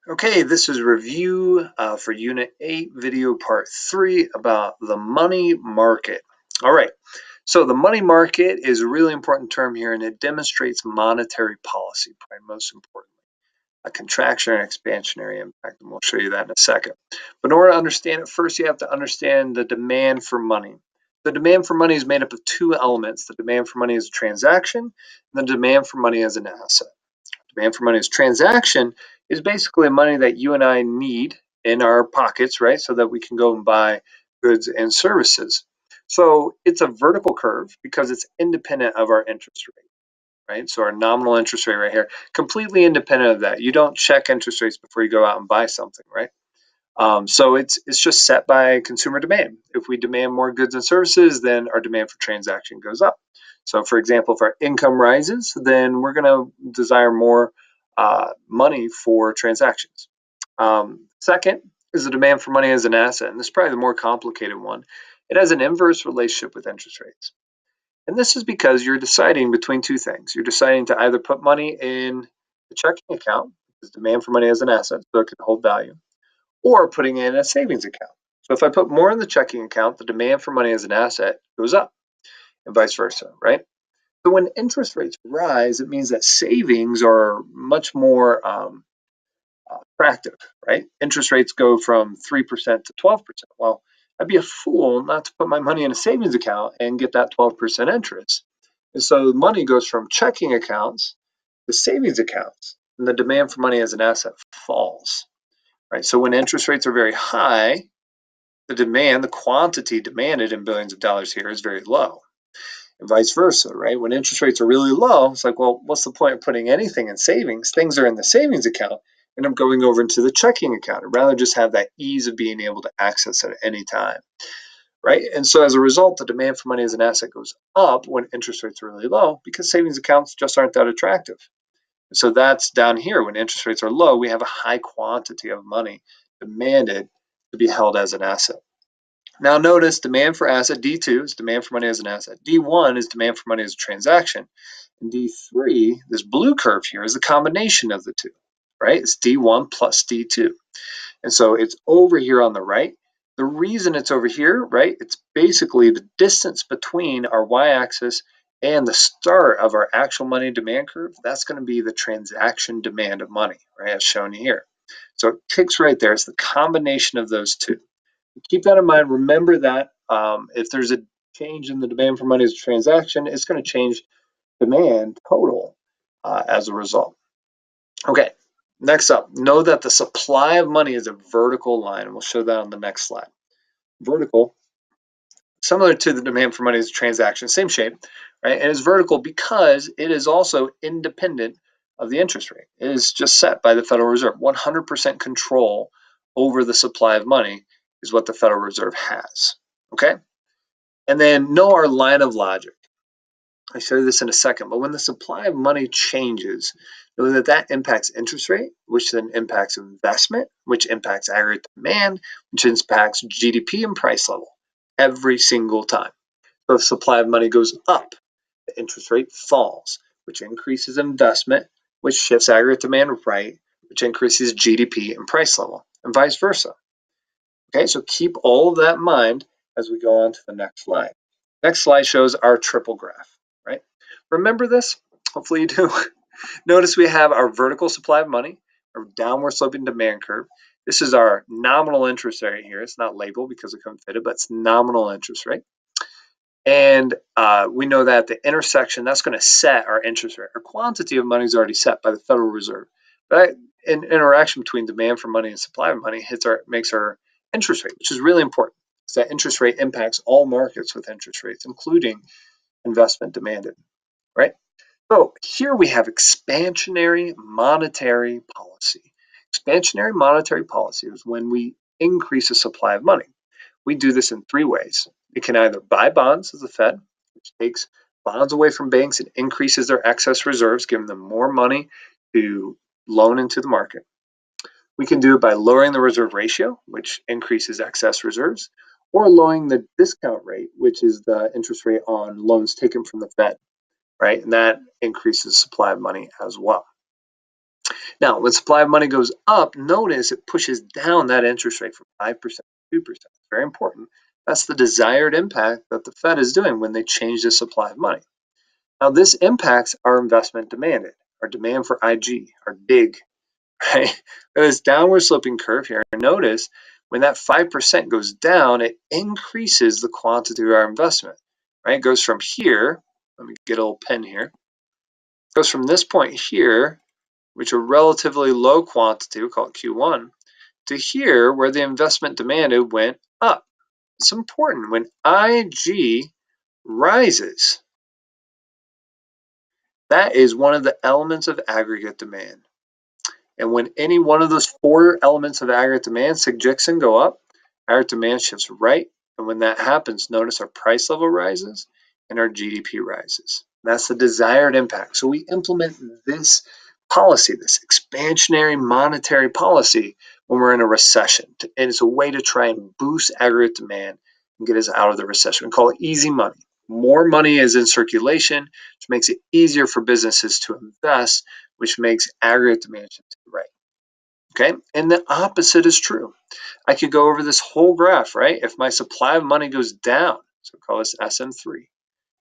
Okay, this is review for Unit 8, video part 3 about the money market. All right, so the money market is a really important term here, and it demonstrates monetary policy, probably most importantly, a contraction or expansionary impact, and we'll show you that in a second. But in order to understand it, first you have to understand the demand for money. The demand for money is made up of two elements. The demand for money as a transaction, and the demand for money as an asset. Demand for money as transaction is basically money that you and I need in our pockets, right? So that we can go and buy goods and services. So it's a vertical curve because it's independent of our interest rate, right? So our nominal interest rate right here, completely independent of that. You don't check interest rates before you go out and buy something, right? So it's just set by consumer demand. If we demand more goods and services, then our demand for transaction goes up. So, for example, if our income rises, then we're going to desire more money for transactions. Second is the demand for money as an asset, and this is probably the more complicated one. It has an inverse relationship with interest rates. And this is because you're deciding between two things. You're deciding to either put money in the checking account, because demand for money as an asset, so it can hold value, or putting in a savings account. So if I put more in the checking account, the demand for money as an asset goes up, and vice versa, right? So when interest rates rise, it means that savings are much more attractive, right? Interest rates go from 3% to 12%. Well, I'd be a fool not to put my money in a savings account and get that 12% interest. And so money goes from checking accounts to savings accounts, and the demand for money as an asset falls, right? So when interest rates are very high, the quantity demanded in billions of dollars here is very low, and vice versa, right? When interest rates are really low, it's like, well, what's the point of putting anything in savings? Things are in the savings account, and I'm going over into the checking account. I'd rather just have that ease of being able to access it at any time, right? And so as a result, the demand for money as an asset goes up when interest rates are really low because savings accounts just aren't that attractive. So that's down here. When interest rates are low, we have a high quantity of money demanded to be held as an asset. Now notice demand for asset, D2 is demand for money as an asset. D1 is demand for money as a transaction. And D3, this blue curve here, is a combination of the two, right? It's D1 plus D2. And so it's over here on the right. The reason it's over here, right, it's basically the distance between our y-axis and the start of our actual money demand curve. That's going to be the transaction demand of money, right, as shown here. So it kicks right there. It's the combination of those two. Keep that in mind. Remember that if there's a change in the demand for money as a transaction, it's going to change demand total as a result. Okay, next up, know that the supply of money is a vertical line, and we'll show that on the next slide. Vertical, similar to the demand for money as a transaction, same shape, right? And it's vertical because it is also independent of the interest rate. It is just set by the Federal Reserve. 100% control over the supply of money is what the Federal Reserve has, okay? And then know our line of logic. I'll show you this in a second, but when the supply of money changes, know that that impacts interest rate, which then impacts investment, which impacts aggregate demand, which impacts GDP and price level every single time. So if supply of money goes up, the interest rate falls, which increases investment, which shifts aggregate demand right, which increases GDP and price level, and vice versa. Okay, so keep all of that in mind as we go on to the next slide. Next slide shows our triple graph, right? Remember this? Hopefully you do. Notice we have our vertical supply of money, our downward sloping demand curve. This is our nominal interest rate here. It's not labeled because it couldn't fit it, but it's nominal interest rate. And we know that the intersection, that's going to set our interest rate. Our quantity of money is already set by the Federal Reserve. But in interaction between demand for money and supply of money makes our interest rate, which is really important. So that interest rate impacts all markets with interest rates, including investment demanded, right? So here we have expansionary monetary policy. Expansionary monetary policy is when we increase the supply of money. We do this in three ways. We can either buy bonds as the Fed, which takes bonds away from banks and increases their excess reserves, giving them more money to loan into the market. We can do it by lowering the reserve ratio, which increases excess reserves, or lowering the discount rate, which is the interest rate on loans taken from the Fed, right? And that increases supply of money as well. Now, when supply of money goes up, notice it pushes down that interest rate from 5% to 2%. Very important. That's the desired impact that the Fed is doing when they change the supply of money. Now, this impacts our investment demanded, our demand for IG, our DIG, right? This downward sloping curve here. Notice when that 5% goes down, it increases the quantity of our investment, right? It goes from here, let me get a little pen here. It goes from this point here, which are relatively low quantity, we'll call it Q1, to here where the investment demanded went up. It's important. When IG rises, that is one of the elements of aggregate demand. And when any one of those four elements of aggregate demand, sig, jigs, and go up, aggregate demand shifts right. And when that happens, notice our price level rises and our GDP rises. That's the desired impact. So we implement this policy, this expansionary monetary policy, when we're in a recession. And it's a way to try and boost aggregate demand and get us out of the recession. We call it easy money. More money is in circulation, which makes it easier for businesses to invest, which makes aggregate demand shift to the right. Okay, and the opposite is true. I could go over this whole graph, right? If my supply of money goes down, so call this SM3,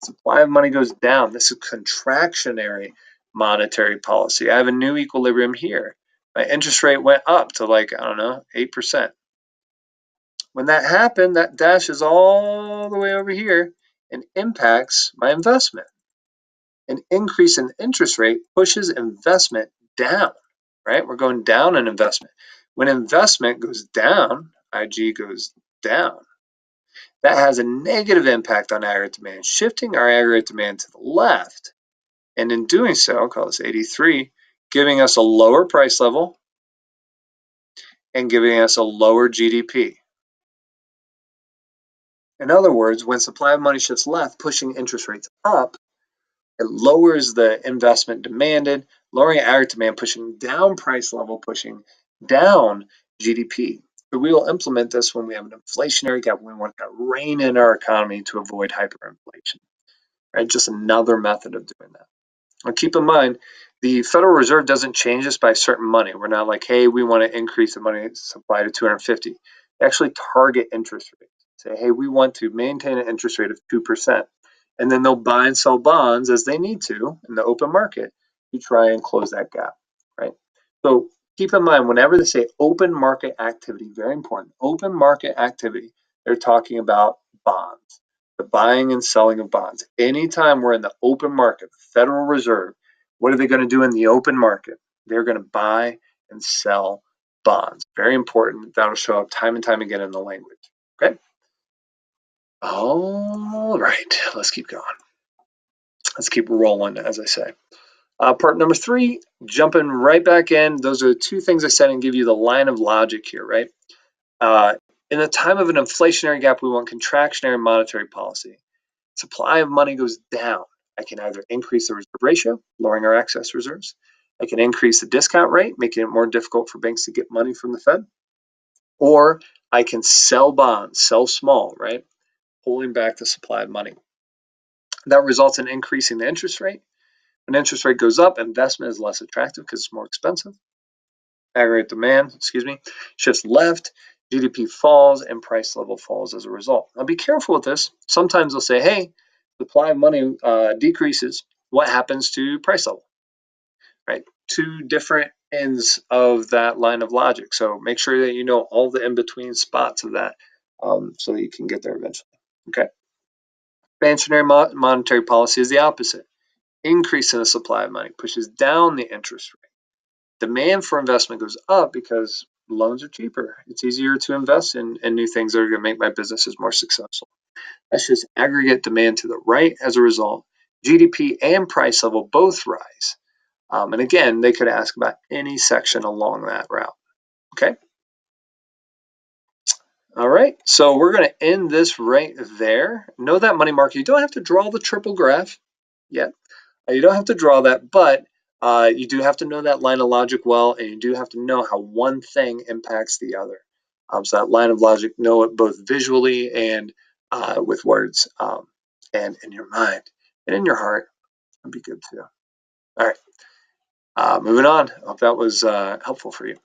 supply of money goes down, this is contractionary monetary policy. I have a new equilibrium here. My interest rate went up to like, I don't know, 8%. When that happened, that dashes all the way over here and impacts my investment. An increase in interest rate pushes investment down, right? We're going down in investment. When investment goes down, IG goes down. That has a negative impact on aggregate demand, shifting our aggregate demand to the left. And in doing so, I'll call this 83, giving us a lower price level and giving us a lower GDP. In other words, when supply of money shifts left, pushing interest rates up, it lowers the investment demanded, lowering aggregate demand, pushing down price level, pushing down GDP. But we will implement this when we have an inflationary gap, when we want to rein in our economy to avoid hyperinflation. Right? Just another method of doing that. Now keep in mind, the Federal Reserve doesn't change this by certain money. We're not like, hey, we want to increase the money supply to 250. They actually target interest rates. Say, hey, we want to maintain an interest rate of 2%. And then they'll buy and sell bonds as they need to in the open market to try and close that gap, right? So keep in mind, whenever they say open market activity, very important, open market activity, they're talking about bonds, the buying and selling of bonds. Anytime we're in the open market, Federal Reserve, what are they going to do in the open market? They're going to buy and sell bonds. Very important. That'll show up time and time again in the language, okay? All right, let's keep going. Let's keep rolling, as I say. Part number 3, jumping right back in. Those are the two things I said and give you the line of logic here, right? In the time of an inflationary gap, we want contractionary monetary policy. Supply of money goes down. I can either increase the reserve ratio, lowering our excess reserves. I can increase the discount rate, making it more difficult for banks to get money from the Fed. Or I can sell bonds, sell small, right? Pulling back the supply of money. That results in increasing the interest rate. When interest rate goes up, investment is less attractive because it's more expensive. Aggregate demand, shifts left, GDP falls, and price level falls as a result. Now be careful with this. Sometimes they'll say, hey, supply of money decreases. What happens to price level? Right? Two different ends of that line of logic. So make sure that you know all the in-between spots of that so that you can get there eventually. Okay. Expansionary monetary policy is the opposite. Increase in the supply of money pushes down the interest rate. Demand for investment goes up because loans are cheaper. It's easier to invest in new things that are going to make my businesses more successful. That's just aggregate demand to the right as a result. GDP and price level both rise. And again, they could ask about any section along that route. Okay. All right. So we're going to end this right there. Know that money market. You don't have to draw the triple graph yet. You don't have to draw that, but you do have to know that line of logic well, and you do have to know how one thing impacts the other. So that line of logic, know it both visually and with words, and in your mind and in your heart. That'd be good too. All right. Moving on. I hope that was helpful for you.